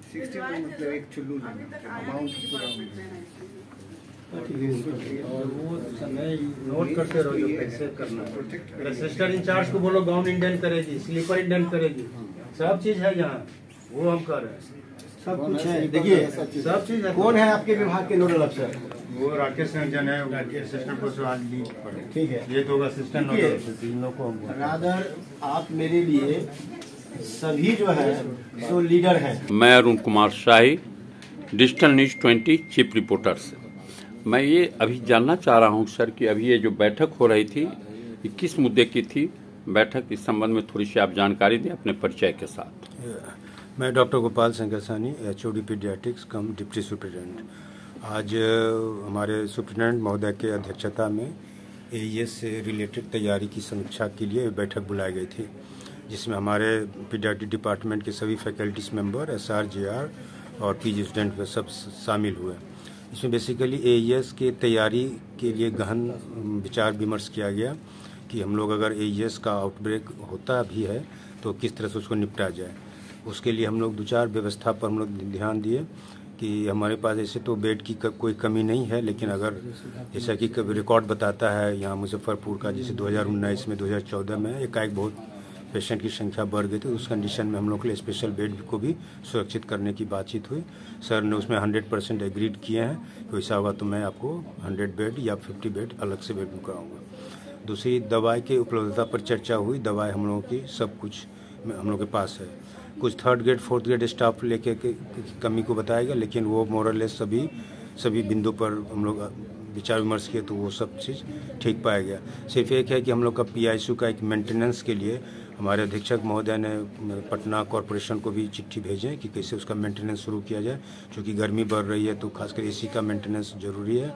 60 मतलब एक चुल्लू अमाउंट नोट करते रहो जो कैसे करना है। सिस्टर इंचार्ज को बोलो गाउन इंडेंट करेगी, स्लीपर इंडेंट करेगी, सब चीज है यहाँ, वो हम कर रहे हैं, सब कुछ है। देखिए सब चीज है। कौन है आपके विभाग के नोडल अफसर? वो राकेश रंजन है, असिस्टेंट प्रोफेसर आज लीड पर। ठीक है, ये तो असिस्टेंट नोडल अफसर, तीन लोग को हम रादर आप मेरे लिए सभी जो है सो लीडर हैं। मैं Arun Kumar Shahi, digital news 20 chief reporter से। मैं ये अभी जानना चाह रहा हूँ सर कि अभी ये जो बैठक हो रही थी ये किस मुद्दे की थी बैठक, इस संबंध में थोड़ी सी आप जानकारी दें अपने परिचय के साथ। मैं डॉक्टर गोपाल शंकर सानी, HOD पीडियाट्रिक्स कम डिप्टी सुप्रिटेंडेंट। आज हमारे सुप्रिटेंडेंट महोदय के अध्यक्षता में AES से रिलेटेड तैयारी की समीक्षा के लिए बैठक बुलाई गई थी, जिसमें हमारे पीडियाट्रिक डिपार्टमेंट के सभी फैकल्टीज मेंबर, SR, JR और PG स्टूडेंट सब शामिल हुए। इसमें बेसिकली AES की तैयारी के लिए गहन विचार विमर्श किया गया कि हम लोग अगर AES का आउटब्रेक होता भी है तो किस तरह से उसको निपटा जाए। उसके लिए हम लोग 2-4 व्यवस्था पर हम लोग ध्यान दिए कि हमारे पास ऐसे तो बेड की कोई कमी नहीं है, लेकिन अगर जैसा कि रिकॉर्ड बताता है यहाँ मुजफ्फरपुर का, जैसे 2019 में 2014 में एकाएक बहुत पेशेंट की संख्या बढ़ गई थी, उस कंडीशन में हम लोग के लिए स्पेशल बेड को भी सुरक्षित करने की बातचीत हुई। सर ने उसमें 100% एग्रीड किए हैं कि वैसा होगा तो मैं आपको 100 बेड या 50 बेड अलग से बेड कराऊंगा। दूसरी दवाई की उपलब्धता पर चर्चा हुई। दवाई हम लोगों की सब कुछ हम लोग के पास है। कुछ 3rd grade 4th grade staff लेके कमी को बताएगा, लेकिन वो मोरलेस सभी बिंदु पर हम लोग विचार विमर्श किए तो वो सब चीज़ ठीक पाया गया। सिर्फ एक है कि हम लोग का PICU का एक मेंटेनेंस के लिए हमारे अधीक्षक महोदय ने पटना कॉरपोरेशन को भी चिट्ठी भेजें कि कैसे उसका मेंटेनेंस शुरू किया जाए, क्योंकि गर्मी बढ़ रही है तो खासकर AC का मेंटेनेंस जरूरी है।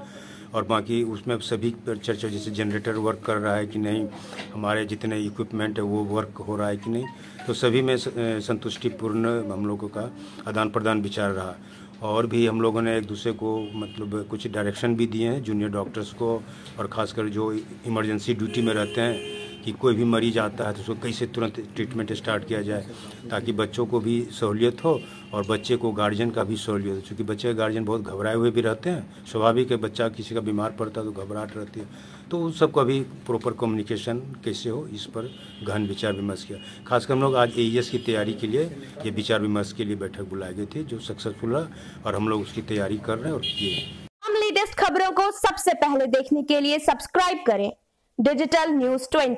और बाकी उसमें सभी पर चर्चा, जैसे जनरेटर वर्क कर रहा है कि नहीं, हमारे जितने इक्विपमेंट है वो वर्क हो रहा है कि नहीं, तो सभी में संतुष्टिपूर्ण हम लोगों का आदान प्रदान विचार रहा। और भी हम लोगों ने एक दूसरे को मतलब कुछ डायरेक्शन भी दिए हैं जूनियर डॉक्टर्स को, और ख़ासकर जो इमरजेंसी ड्यूटी में रहते हैं कि कोई भी मरीज आता है तो उसको कैसे तुरंत ट्रीटमेंट स्टार्ट किया जाए, ताकि बच्चों को भी सहूलियत हो और बच्चे को गार्जियन का भी सहूलियत हो। क्योंकि बच्चे गार्जियन बहुत घबराए हुए भी रहते हैं, स्वाभाविक है, बच्चा किसी का बीमार पड़ता है तो घबराहट रहती है, तो उन सबको अभी प्रॉपर कम्युनिकेशन कैसे हो इस पर गहन विचार विमर्श किया। खासकर हम लोग आज AES की तैयारी के लिए ये विचार विमर्श के लिए बैठक बुलाई गई थी, जो सक्सेसफुल है और हम लोग उसकी तैयारी कर रहे हैं और किए। हम लेटेस्ट खबरों को सबसे पहले देखने के लिए सब्सक्राइब करें डिजिटल न्यूज 20।